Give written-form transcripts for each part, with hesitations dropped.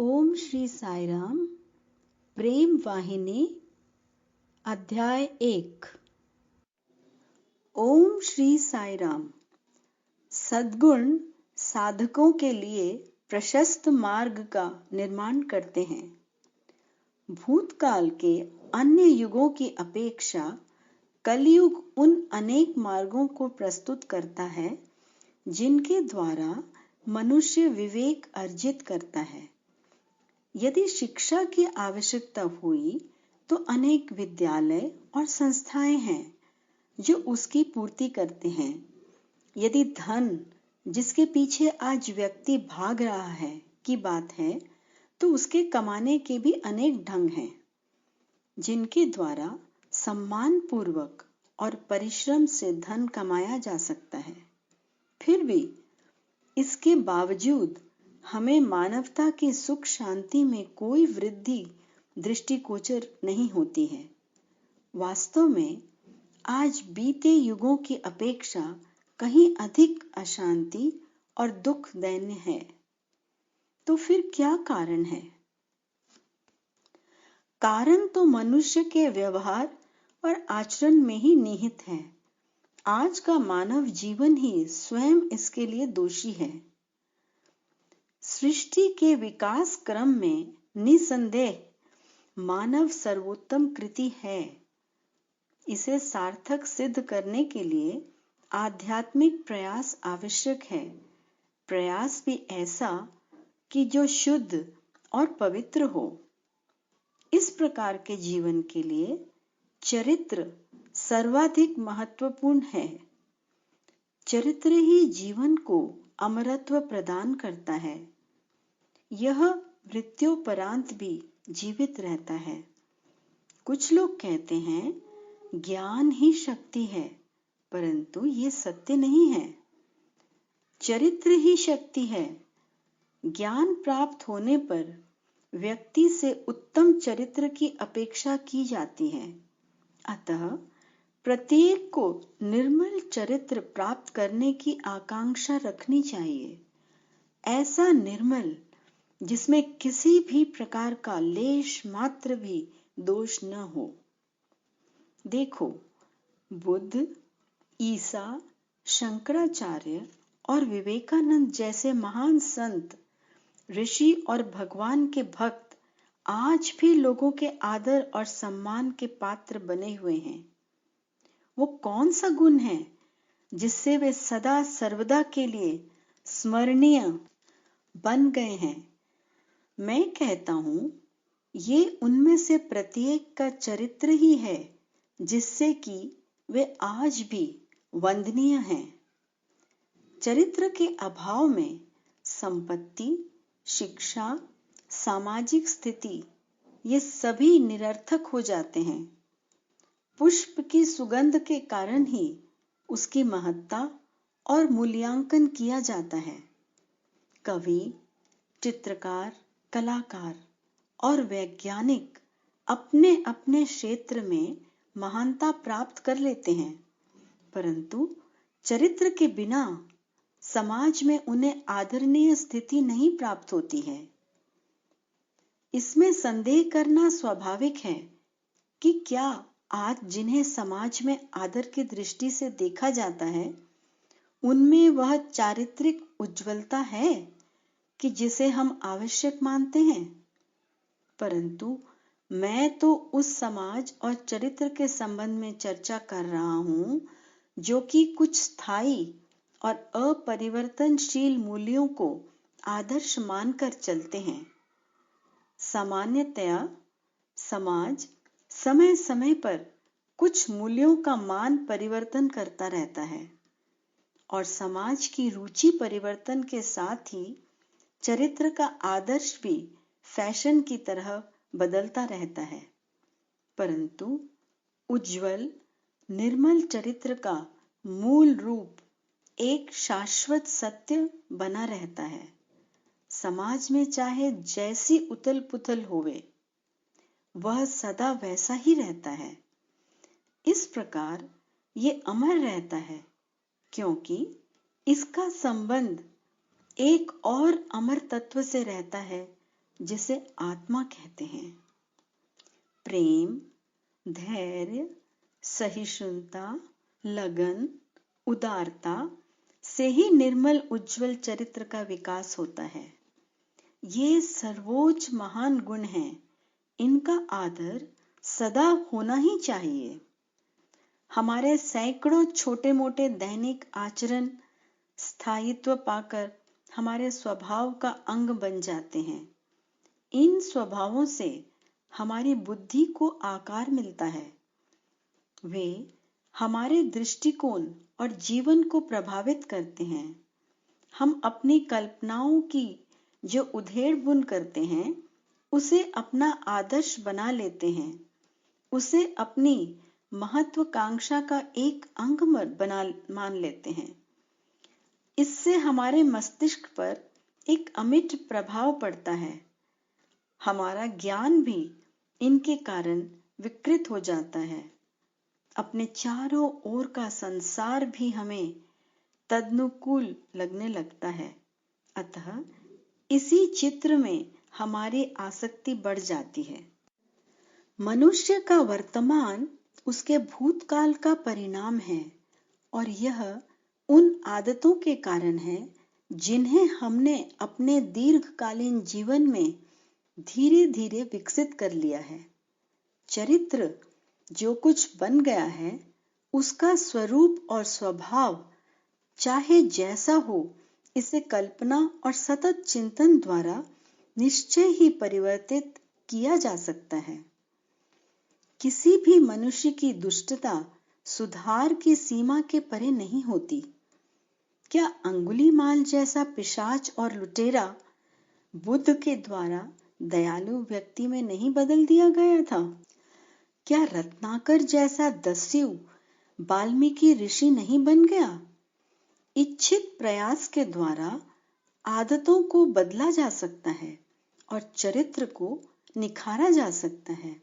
ओम श्री साईराम प्रेम वाहिनी अध्याय 1। ओम श्री साईराम। सद्गुण साधकों के लिए प्रशस्त मार्ग का निर्माण करते हैं। भूतकाल के अन्य युगों की अपेक्षा कलयुग उन अनेक मार्गों को प्रस्तुत करता है जिनके द्वारा मनुष्य विवेक अर्जित करता है। यदि शिक्षा की आवश्यकता हुई तो अनेक विद्यालय और संस्थाएं हैं जो उसकी पूर्ति करते हैं। यदि धन जिसके पीछे आज व्यक्ति भाग रहा है की बात है तो उसके कमाने के भी अनेक ढंग हैं जिनके द्वारा सम्मान पूर्वक और परिश्रम से धन कमाया जा सकता है। फिर भी इसके बावजूद हमें मानवता की सुख शांति में कोई वृद्धि दृष्टिगोचर नहीं होती है। वास्तव में आज बीते युगों की अपेक्षा कहीं अधिक अशांति और दुख दैन्य है। तो फिर क्या कारण है? कारण तो मनुष्य के व्यवहार और आचरण में ही निहित है। आज का मानव जीवन ही स्वयं इसके लिए दोषी है। सृष्टि के विकास क्रम में निसंदेह मानव सर्वोत्तम कृति है। इसे सार्थक सिद्ध करने के लिए आध्यात्मिक प्रयास आवश्यक है। प्रयास भी ऐसा कि जो शुद्ध और पवित्र हो। इस प्रकार के जीवन के लिए चरित्र सर्वाधिक महत्वपूर्ण है। चरित्र ही जीवन को अमरत्व प्रदान करता है। यह मृत्योपरांत भी जीवित रहता है। कुछ लोग कहते हैं ज्ञान ही शक्ति है, परंतु ये सत्य नहीं है। चरित्र ही शक्ति है। ज्ञान प्राप्त होने पर व्यक्ति से उत्तम चरित्र की अपेक्षा की जाती है। अतः प्रत्येक को निर्मल चरित्र प्राप्त करने की आकांक्षा रखनी चाहिए। ऐसा निर्मल जिसमें किसी भी प्रकार का लेश मात्र भी दोष न हो। देखो, बुद्ध, ईसा, शंकराचार्य और विवेकानंद जैसे महान संत, ऋषि और भगवान के भक्त आज भी लोगों के आदर और सम्मान के पात्र बने हुए हैं। वो कौन सा गुण है जिससे वे सदा सर्वदा के लिए स्मरणीय बन गए हैं? मैं कहता हूं ये उनमें से प्रत्येक का चरित्र ही है जिससे कि वे आज भी वंदनीय हैं। चरित्र के अभाव में संपत्ति, शिक्षा, सामाजिक स्थिति ये सभी निरर्थक हो जाते हैं। पुष्प की सुगंध के कारण ही उसकी महत्ता और मूल्यांकन किया जाता है। कवि, चित्रकार, कलाकार और वैज्ञानिक अपने अपने क्षेत्र में महानता प्राप्त कर लेते हैं, परंतु चरित्र के बिना समाज में उन्हें आदरणीय स्थिति नहीं प्राप्त होती है। इसमें संदेह करना स्वाभाविक है कि क्या आज जिन्हें समाज में आदर की दृष्टि से देखा जाता है उनमें वह चारित्रिक उज्ज्वलता है कि जिसे हम आवश्यक मानते हैं? परंतु मैं तो उस समाज और चरित्र के संबंध में चर्चा कर रहा हूं जो कि कुछ स्थायी और अपरिवर्तनशील मूल्यों को आदर्श मानकर चलते हैं। सामान्यतया समाज समय समय पर कुछ मूल्यों का मान परिवर्तन करता रहता है और समाज की रुचि परिवर्तन के साथ ही चरित्र का आदर्श भी फैशन की तरह बदलता रहता है। परंतु उज्जवल निर्मल चरित्र का मूल रूप एक शाश्वत सत्य बना रहता है। समाज में चाहे जैसी उथल पुथल होवे, वह सदा वैसा ही रहता है। इस प्रकार ये अमर रहता है क्योंकि इसका संबंध एक और अमर तत्व से रहता है जिसे आत्मा कहते हैं। प्रेम, धैर्य, सहिष्णुता, लगन, उदारता से ही निर्मल उज्जवल चरित्र का विकास होता है। ये सर्वोच्च महान गुण हैं, इनका आदर सदा होना ही चाहिए। हमारे सैकड़ों छोटे मोटे दैनिक आचरण स्थायित्व पाकर हमारे स्वभाव का अंग बन जाते हैं। इन स्वभावों से हमारी बुद्धि को आकार मिलता है। वे हमारे दृष्टिकोण और जीवन को प्रभावित करते हैं। हम अपनी कल्पनाओं की जो उधेड़-बुन करते हैं, उसे अपना आदर्श बना लेते हैं, उसे अपनी महत्वाकांक्षा का एक अंग मान लेते हैं। इससे हमारे मस्तिष्क पर एक अमिट प्रभाव पड़ता है। हमारा ज्ञान भी इनके कारण विकृत हो जाता है। अपने चारों ओर का संसार भी हमें तदनुकूल लगने लगता है। अतः इसी चित्र में हमारी आसक्ति बढ़ जाती है। मनुष्य का वर्तमान उसके भूतकाल का परिणाम है और यह उन आदतों के कारण है जिन्हें हमने अपने दीर्घकालीन जीवन में धीरे धीरे विकसित कर लिया है। चरित्र जो कुछ बन गया है, उसका स्वरूप और स्वभाव चाहे जैसा हो, इसे कल्पना और सतत चिंतन द्वारा निश्चय ही परिवर्तित किया जा सकता है। किसी भी मनुष्य की दुष्टता सुधार की सीमा के परे नहीं होती। क्या अंगुलीमाल जैसा पिशाच और लुटेरा बुद्ध के द्वारा दयालु व्यक्ति में नहीं बदल दिया गया था? क्या रत्नाकर जैसा दस्यु वाल्मीकि ऋषि नहीं बन गया? इच्छित प्रयास के द्वारा आदतों को बदला जा सकता है और चरित्र को निखारा जा सकता है।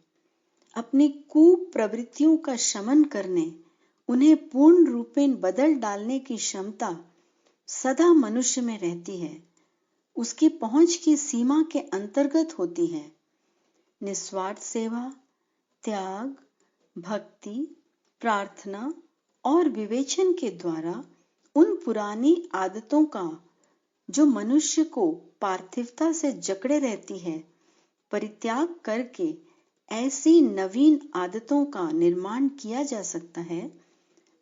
अपनी कुप्रवृत्तियों का शमन करने, उन्हें पूर्ण रूपेण बदल डालने की क्षमता सदा मनुष्य में रहती है, उसकी पहुंच की सीमा के अंतर्गत होती है। निस्वार्थ सेवा, त्याग, भक्ति, प्रार्थना और विवेचन के द्वारा उन पुरानी आदतों का जो मनुष्य को पार्थिवता से जकड़े रहती है, परित्याग करके ऐसी नवीन आदतों का निर्माण किया जा सकता है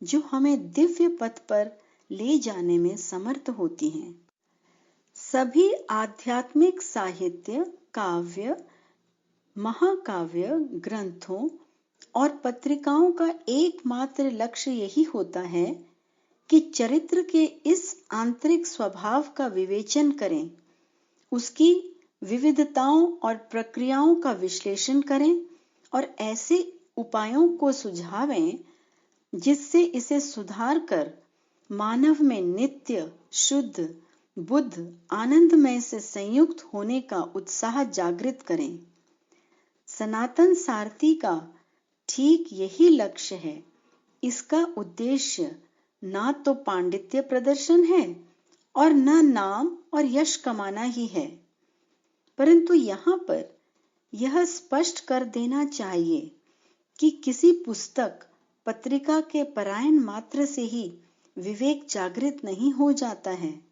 जो हमें दिव्य पथ पर ले जाने में समर्थ होती हैं। सभी आध्यात्मिक साहित्य, काव्य, महाकाव्य, ग्रंथों और पत्रिकाओं का एकमात्र लक्ष्य यही होता है कि चरित्र के इस आंतरिक स्वभाव का विवेचन करें, उसकी विविधताओं और प्रक्रियाओं का विश्लेषण करें और ऐसे उपायों को सुझावें जिससे इसे सुधार कर मानव में नित्य, शुद्ध, बुद्ध, आनंदमय से संयुक्त होने का उत्साह जागृत करें। सनातन सारथी का ठीक यही लक्ष्य है। इसका उद्देश्य ना तो पांडित्य प्रदर्शन है और न नाम और यश कमाना ही है, परंतु यहाँ पर यह स्पष्ट कर देना चाहिए कि किसी पुस्तक, पत्रिका के परायण मात्र से ही विवेक जागृत नहीं हो जाता है।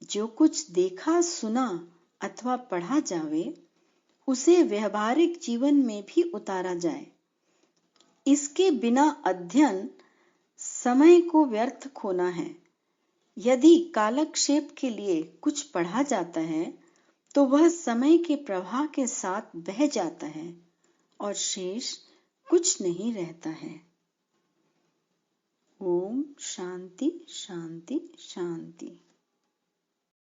जो कुछ देखा, सुना अथवा पढ़ा जावे, उसे व्यवहारिक जीवन में भी उतारा जाए। इसके बिना अध्ययन समय को व्यर्थ खोना है। यदि कालक्षेप के लिए कुछ पढ़ा जाता है तो वह समय के प्रवाह के साथ बह जाता है और शेष कुछ नहीं रहता है। ओम शांति शांति शांति।